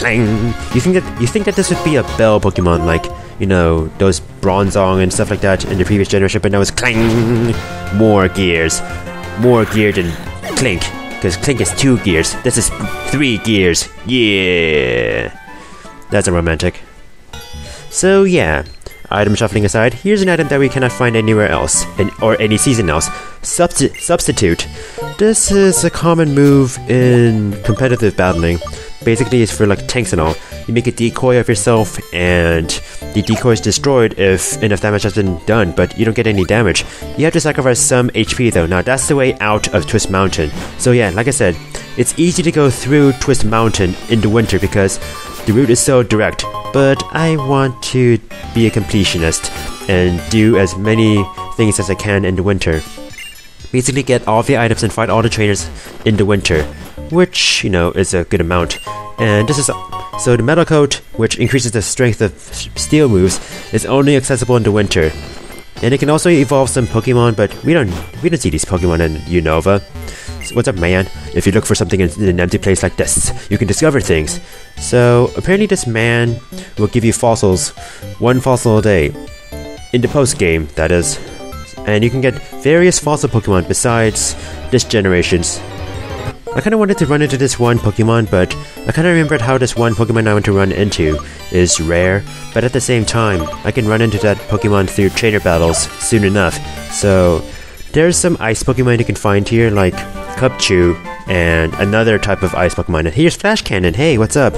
clang. You think that this would be a bell Pokemon, like, you know, those Bronzong and stuff like that in the previous generation, but now it's clang. More gears. More gear than Clink, because Clink is 2 gears. This is 3 gears. Yeah. That's a romantic. So yeah, item shuffling aside, here's an item that we cannot find anywhere else, or any season else. Substitute. This is a common move in competitive battling. Basically, it's for like tanks and all. You make a decoy of yourself, and the decoy is destroyed if enough damage has been done, but you don't get any damage. You have to sacrifice some HP though. Now that's the way out of Twist Mountain. So yeah, like I said, it's easy to go through Twist Mountain in the winter because the route is so direct. But I want to be a completionist and do as many things as I can in the winter. Basically get all the items and fight all the trainers in the winter, which, you know, is a good amount. And this is so the Metal Coat, which increases the strength of steel moves, is only accessible in the winter. And it can also evolve some Pokemon, but we don't see these Pokemon in Unova. So what's up, man? If you look for something in an empty place like this, you can discover things. So apparently this man will give you fossils, 1 fossil a day. In the post game, that is. And you can get various fossil Pokemon besides this generation's. I kinda wanted to run into this one Pokemon, but I kinda remembered how this one Pokemon I want to run into is rare, but at the same time, I can run into that Pokemon through trainer battles soon enough. So there's some ice Pokemon you can find here, like Cubchoo, and another type of ice Pokemon. And here's Flash Cannon, hey, what's up?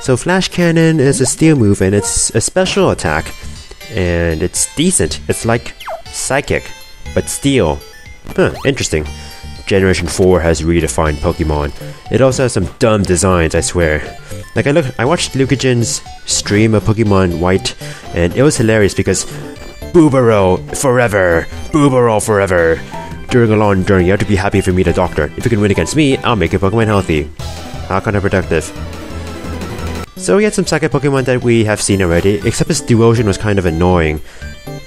So Flash Cannon is a steel move, and it's a special attack, and it's decent. It's like Psychic, but steel. Huh, interesting. Generation 4 has redefined Pokemon. It also has some dumb designs, I swear. Like I watched Lucagen's stream of Pokemon White, and it was hilarious because Boobaroo forever! Boobaroo forever! During a long journey, you have to be happy if you meet a doctor. If you can win against me, I'll make your Pokemon healthy. How counterproductive. So we had some Psychic Pokemon that we have seen already, except his Duosion was kind of annoying.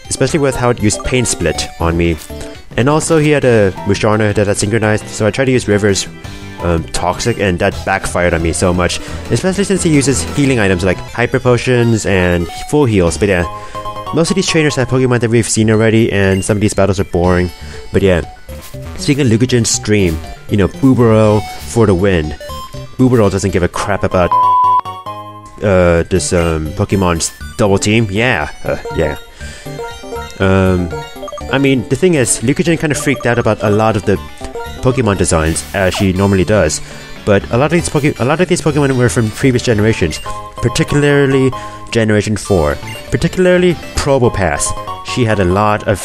Especially with how it used Pain Split on me. And also he had a Musharna that had synchronized, so I tried to use River's Toxic, and that backfired on me so much. Especially since he uses healing items like Hyper Potions and Full Heals, but yeah. Most of these trainers have Pokemon that we've seen already, and some of these battles are boring. But yeah. Speaking of Lucagen's stream, you know, Boobaroo for the win. Boobaroo doesn't give a crap about this Pokemon's double team. Yeah. I mean, the thing is, Lucagen kind of freaked out about a lot of the Pokemon designs, as she normally does. But a lot of these Pokemon were from previous generations, particularly Generation 4, particularly Probopass. She had a lot of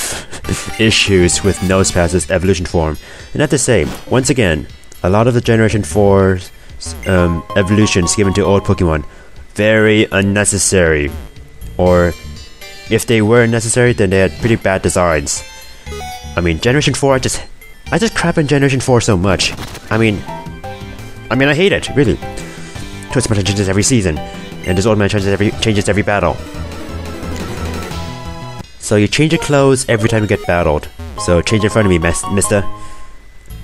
issues with Nosepass's evolution form. And I have to say, once again, a lot of the Generation 4 evolutions given to old Pokemon, very unnecessary. Or if they were necessary, then they had pretty bad designs. I mean, Generation 4, I just crap on Generation 4 so much. I mean, I hate it, really. Twist Mountain changes every season, and this old man changes every battle. So you change your clothes every time you get battled. So change in front of me, mister.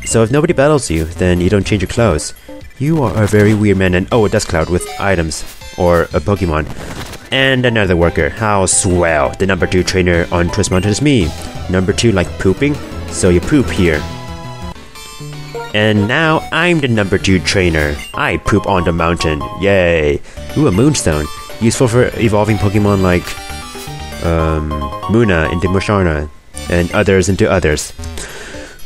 So if nobody battles you, then you don't change your clothes. You are a very weird man, and oh, a Dust Cloud with items, or a Pokemon. And another worker. How swell. The number 2 trainer on Twist Mountain is me. Number 2 like pooping, so you poop here. And now I'm the number 2 trainer. I poop on the mountain. Yay. Ooh, a Moonstone. Useful for evolving Pokemon like Muna into Musharna, and others into others.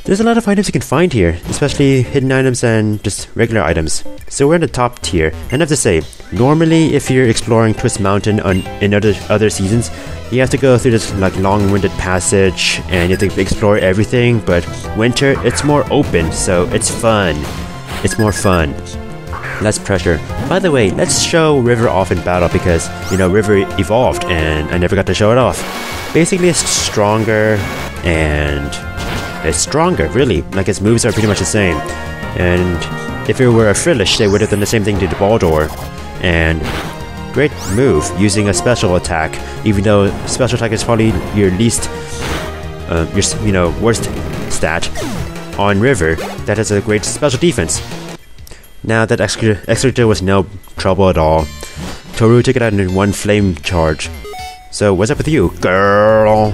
There's a lot of items you can find here, especially hidden items and just regular items. So we're in the top tier, and I have to say, normally if you're exploring Twist Mountain in other seasons, you have to go through this like long-winded passage, and you have to explore everything, but winter, it's more open, so it's fun. It's more fun. Less pressure. By the way, let's show River off in battle because, you know, River evolved, and I never got to show it off. Basically, it's stronger, and it's stronger, really. Like, its moves are pretty much the same. And if it were a Frillish, they would have done the same thing to the Baldor. And great move, using a special attack. Even though special attack is probably your least, worst stat. On River, that has a great special defense. Now that Executor was no trouble at all. Toru took it out in one flame charge. So what's up with you, girl?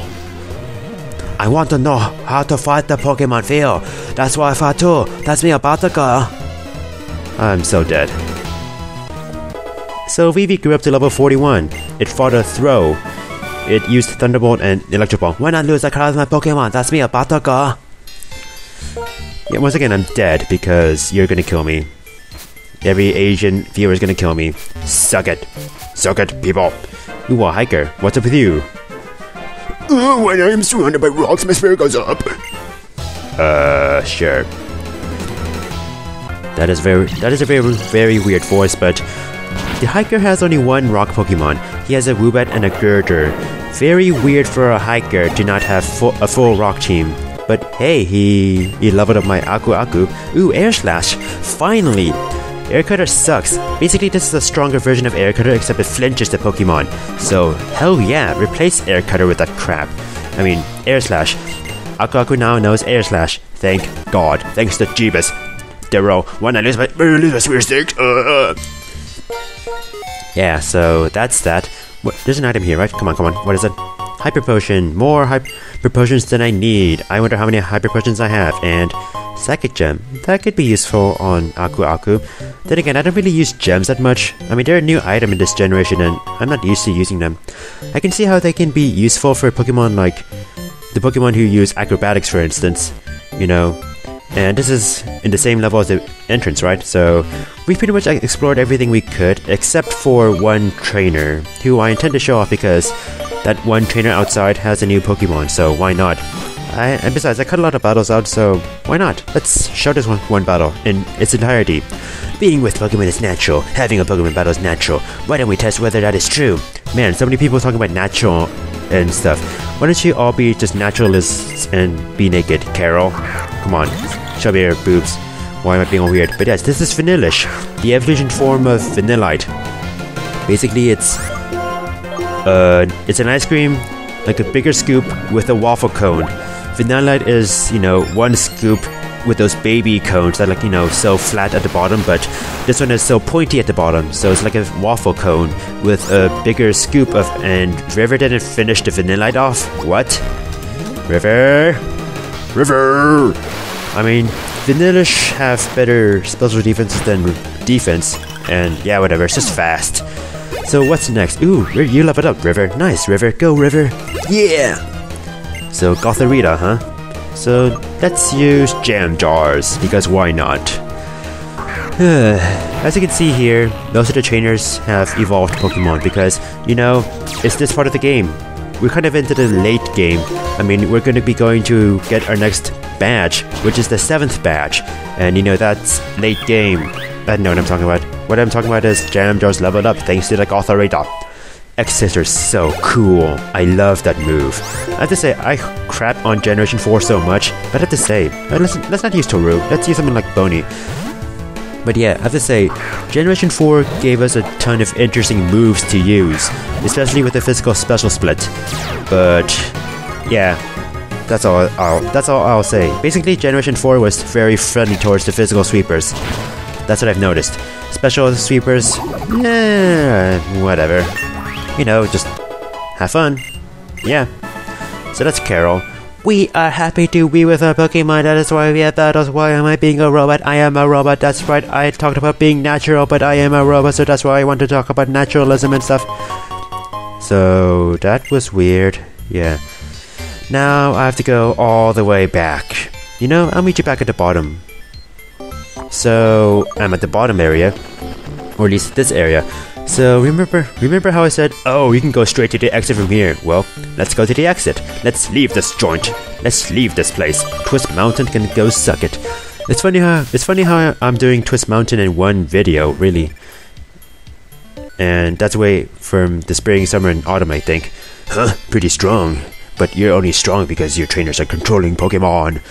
I want to know how to fight the Pokemon field. That's why I fought too. That's me about to go. I'm so dead. So Vivi grew up to level 41. It fought a throw. It used Thunderbolt and Electro Ball. When I lose, I call my Pokemon. That's me about to go. Yeah, once again, I'm dead because you're gonna kill me. Every Asian viewer is gonna kill me. Suck it. Suck it, people. Ooh, a hiker. What's up with you? When I am surrounded by rocks, my spirit goes up. Sure. That is a very weird voice, but the hiker has only one rock Pokemon. He has a Woobat and a Girder. Very weird for a hiker to not have a full rock team. But hey, he leveled up my Aku Aku. Ooh, Air Slash. Finally! Air Cutter sucks. Basically, this is a stronger version of Air Cutter, except it flinches the Pokemon. So, hell yeah, replace Air Cutter with that crap. I mean, Air Slash. Aku Aku now knows Air Slash. Thank God. Thanks to Jeebus. Darrow, when I lose my Spirit Stick. Yeah, so that's that. There's an item here, right? Come on. What is it? Hyper Potion. More Hyper Potions than I need. I wonder how many Hyper Potions I have. And Psychic Gem. That could be useful on Aku Aku. Then again, I don't really use gems that much. I mean, they're a new item in this generation and I'm not used to using them. I can see how they can be useful for Pokemon like the Pokemon who use acrobatics, for instance. You know. And this is in the same level as the entrance, right? So we pretty much explored everything we could, except for one trainer, who I intend to show off because that one trainer outside has a new Pokemon, so why not? And besides, I cut a lot of battles out, so why not? Let's show this one battle in its entirety. Being with Pokemon is natural. Having a Pokemon battle is natural. Why don't we test whether that is true? Man, so many people talking about natural and stuff. Why don't you all be just naturalists and be naked, Carol? Come on, show me your boobs. Why am I being all weird? But yes, this is Vanillish, the evolution form of Vanillite. Basically, it's an ice cream, like a bigger scoop with a waffle cone. Vanillite is, you know, one scoop with those baby cones that, like, you know, so flat at the bottom, but this one is so pointy at the bottom, so it's like a waffle cone with a bigger scoop of. And River didn't finish the Vanillite off. What? River. I mean, Vanillish have better special defenses than defense, and yeah, whatever. It's just fast. So what's next? Ooh, you leveled up, River. Nice, River. Go, River. Yeah. So Gotharita, huh? So let's use jam jars, because why not? As you can see here, most of the trainers have evolved Pokemon because, you know, it's this part of the game. We're kind of into the late game. I mean, we're going to be going to get our next badge, which is the 7th badge. And you know, that's late game. I know what I'm talking about. What I'm talking about is Jam Jars leveled up thanks to the Gotharita. X-Scissor is so cool. I love that move. I have to say, I crap on Generation 4 so much, but I have to say, let's not use Toru. Let's use someone like Boney. But yeah, I have to say, Generation 4 gave us a ton of interesting moves to use, especially with the physical special split. But yeah, that's all I'll say. Basically, Generation 4 was very friendly towards the physical sweepers. That's what I've noticed. Special sweepers, whatever. You know, just have fun. Yeah. So that's Carol. We are happy to be with our Pokemon, that is why we have battles. Why am I being a robot? I am a robot, that's right. I talked about being natural, but I am a robot, so that's why I want to talk about naturalism and stuff. So, that was weird. Yeah. Now, I have to go all the way back. You know, I'll meet you back at the bottom. So, I'm at the bottom area. Or at least this area. So remember how I said, oh, you can go straight to the exit from here. Well, let's go to the exit. Let's leave this joint. Let's leave this place. Twist Mountain can go suck it. It's funny how I'm doing Twist Mountain in one video, really. And that's away from the spring, summer, and autumn, I think. Huh, pretty strong. But you're only strong because your trainers are controlling Pokemon.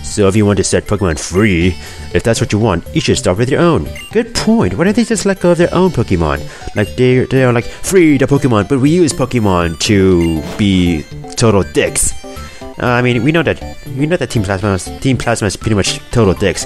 So if you want to set Pokemon free, if that's what you want, you should start with your own. Good point. Why don't they just let go of their own Pokemon? Like they are like, free the Pokemon, but we use Pokemon to be total dicks. I mean, we know that Team Plasma is pretty much total dicks.